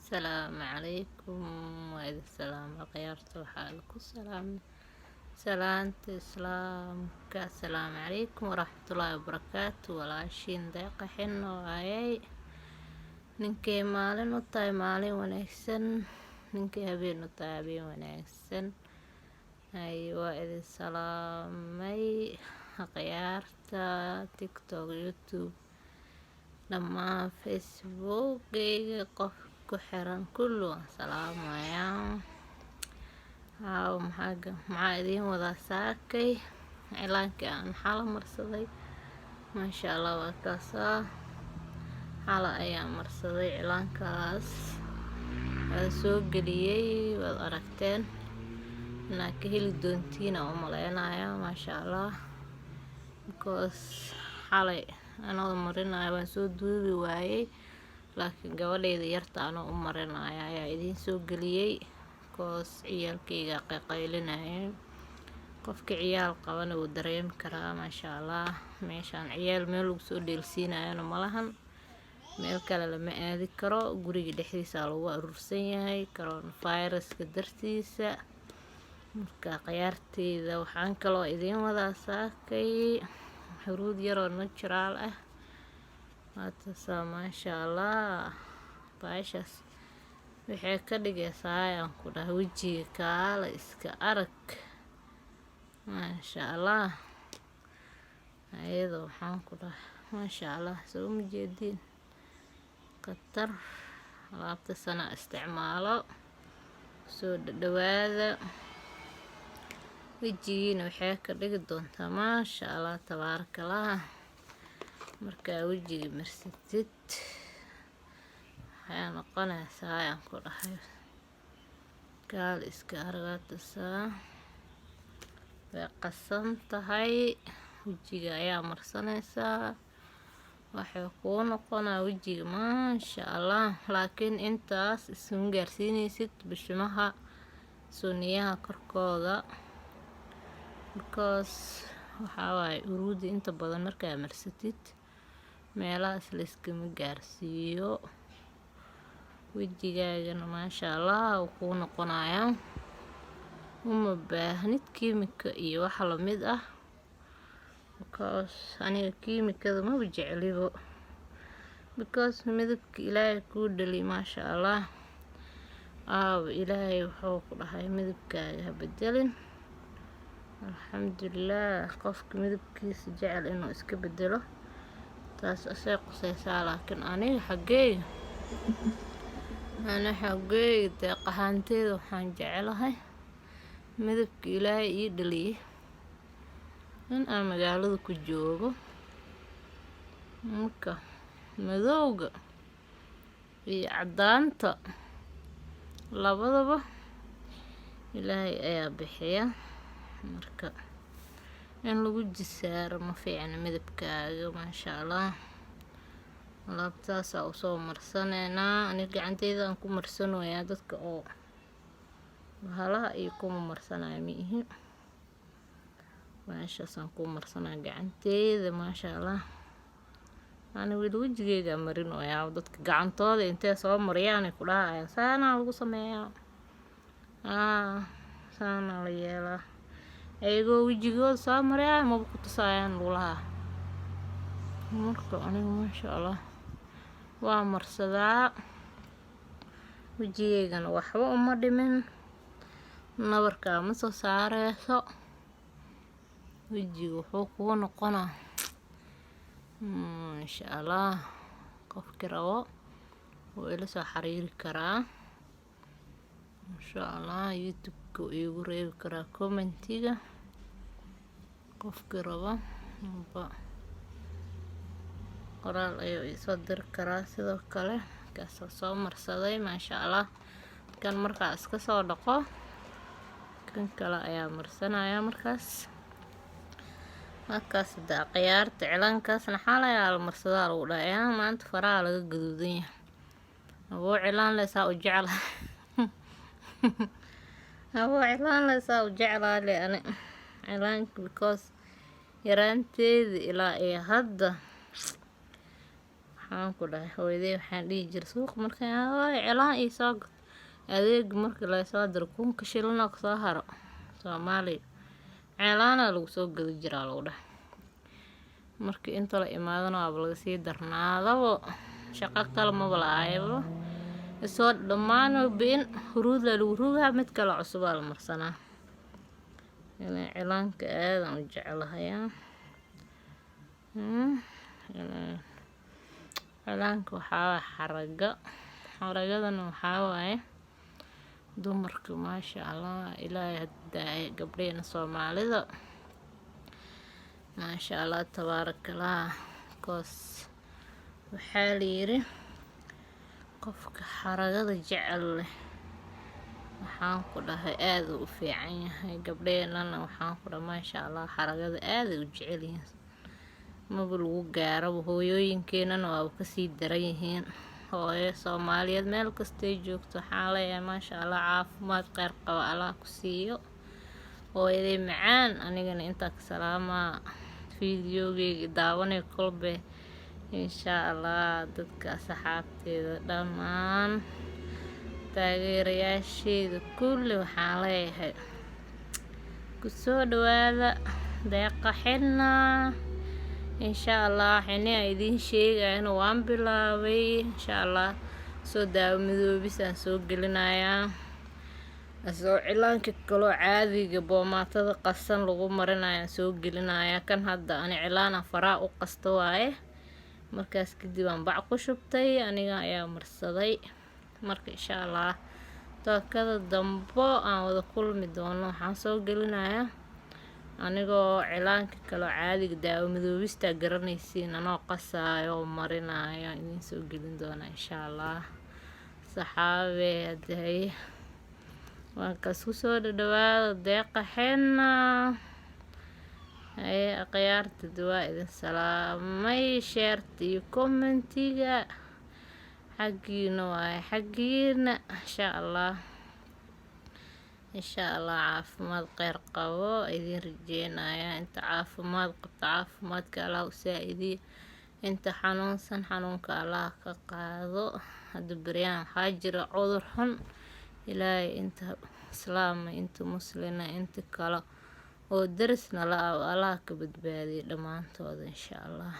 السلام عليكم وإذا السلام غيرت حالكم سلام سلامة إسلامك. السلام عليكم ورحمة الله وبركاته. walaashiin deeqa xino waayay ninkii maalin u tahay maalin wanaagsan, ninkii habeen u tahay habeen wanaagsan. waa idin salaamay akhyaarta tiktok, youtube, dhammaan facebookgayga qof ku xiran kullu waan salaamayaa. maxaa idiin wadaa saakay cilaankii aan xala marsaday, maasha allah waa kaasaa. xala ayaa marsaday cilaankaas, waa soo geliyey, waad aragteen inaad ka heli doontiin aan u maleynayaa, maasha allah. because xalay anoo marinayo waan soo duubi waayey, laakiin gabadhayda yarta anoo u marinaya ayaa idiin soo geliyey. because ciyaalkayga qaylinayeen, qofka ciyaal qabana wuu dareemi karaa, maasha allah. meeshaan ciyaal meel lagu soo dheelsiinayana malahan, meel kale lama aadi karo, guriga dhexdiisa lagu aruursan yahay coronaviruska dartiisa. marka khiyaarteyda waxaan kaloo idiin wadaa saakay xuruud yaroo natural ah, waatasaa maasha allah. baashaas waxay ka dhigaysaa ayaan ku dhahay wejiga kaala iska arag, maasha allah. ayadoo waxaan ku dhahay maasha allah, soo ma jeediin khatar. alaabta sana isticmaalo, soo dhawaada. wejigiina waxay ka dhigi doontaa maasha allah, tabaarakallah. markaa wejiga marsatid waxay noqonaysaa ayaan ku dhahay kaal iska aragaatasaa, way qasan tahay. wejiga ayaa marsanaysaa, waxay kuu noqonaa wejiga maasha allah. laakiin intaas isma gaarsiinaysid bishimaha suniyaha korkooda, because waxaa waaye uruudi inta badan markaa marsatid meelahaas layskama gaarsiiyo. wejigaagana maasha allah wuu kuu noqonayaa, uma baahnid kiimika iyo wax lamid ah. because aniga kiimikada maba jeclibo, because midabka ilaahay kuu dhali maasha allah. ilaahay wuxuu ku dhahay midabkaaga ha bedelin. alxamdulilah, qofka midabkiisa jecel inuu iska bedelo taas asay qusaysaa, laakiin aniga xaggeyga deeq ahaanteeda waxaan jecelahay midabka ilaahay ii dhaliyay in aan magaalada ku joogo. marka madowga iyo cadaanta labadaba ilaahay ayaa bixiya, marka in lagu jisaaro ma fiicna midabkaaga, maasha allah. alaabtaasaa usoo marsaneynaa. aniga gacanteyda aan ku marsanoyaa, dadka oo bahalaha iyo kuma marsanayo ma ihi, meeshaasaan ku marsanaa gacanteyda, maasha allah. ani weli wejigeyga marinoyaa, dadka gacantooda intee soo mariyaan ku dhahayaan saanaa lagu sameeyaa, saanaa la yeelaa. ayagoo wejigooda soo mariyaan maba ku tusaayaan lulaha. marka aniga maasha allah waa marsadaa, wejigeygana waxba uma dhimin, nabarkaa ma soo saareyso. wejiga wuxuu kuu noqonaa maasha allah. qofkii rabo wuu ila soo xiriiri karaa, maasha allah. youtube-ka wuu iigu reebi karaa commentiga, qofkii rabo qoraal ayuu iisoo diri karaa. sidoo kale markaasoo soo marsaday maasha allah. kan markaa iska soo dhaqo, kan kale ayaa marsanaya markaas daa khiyaarta. cilaankaasna xalayaa la marsadaa lagu dhahayaa, maanta faraha laga gaduudan yahay. aboo cilaan leysaa u jeclaa aboo cilaan leysaa u jeclaa le ani cilaanka, because yaraanteeda ilaa iyo hadda waxaan ku dhahay hooyaday waxaan dhihi jiray suuqa markaan aaway cilaan ii soo gad adeeg markii la soo diro kunka shilin oo kasoo haro Soomaali cilaana lagu soo gadi jiraa lagu dhahay markii inta la imaadana waa laga sii darnaadabo shaqo kale ma balaayo soo dhammaan bin huruud lagu rugaa mid kale cusub la marsanaa cilaanka aad aan u jecelahay cilaanka waxaa xaragadana waxaa waaye dumarka maasha Allah ilaahay haddaay gabdheena Soomaalida maasha Allah tabaarakallah koos waxaa la yiri qofka xaragada jecel leh waxaan ku dhahay aad u fiican yahay gabdheena waxaan ku dhahay maasha Allah xaragada aad u jecel yihiin maba lagu gaaro hooyooyinkeenana waa ka sii daran yihiin hooyo Soomaaliyeed meel kastay joogto waxaan leeyahay maasha Allah caafimaad kheyr qaba Allah ku siiyo hooyaday macaan anigana inta ka salaamaa fiidiyowgeyga daawanay kolbe insha Allah dadka asxaabteeda dhammaan taageerayaasheeda kulli waxaan leeyahay ku soo dhawaada deeqa xilna insha Allah xilna idin sheegayna waan bilaabay insha Allah soo daawo midoobis aan soo gelinayaa asoo cilaanka kale caadiga boomaatada qasan lagu marinayo soo gelinayaa kan hadda ani cilaan faraa u qasto waaye markaas kadib aan bac ku shubtay aniga ayaa marsaday marka insha Allah tookada dambo aan wada kulmi doono waxaan soo gelinayaa anigoo cilaanka kale caadiga daawo midoobista garanaysiin anoo qasaayo marinayo idin soo gelin doona insha Allah saxaabe haday waan ka soo dhawaada deeqa xilna akhyaarta duwaa idin salaamay sheerta iyo commentiga xagiina waay xagiina insha Allah caafimaad kheyr qabo idin rajeynaya inta caafimaad qabta caafimaadka Allah u saacidiyo inta xanuunsan xanuunka Allah ka qaado hadda bariyaan waxaa jira cudur xun ilaahay inta islaam inta muslina inta kale oo darisna la Allah ka badbaadiyo dhamaantooda insha Allah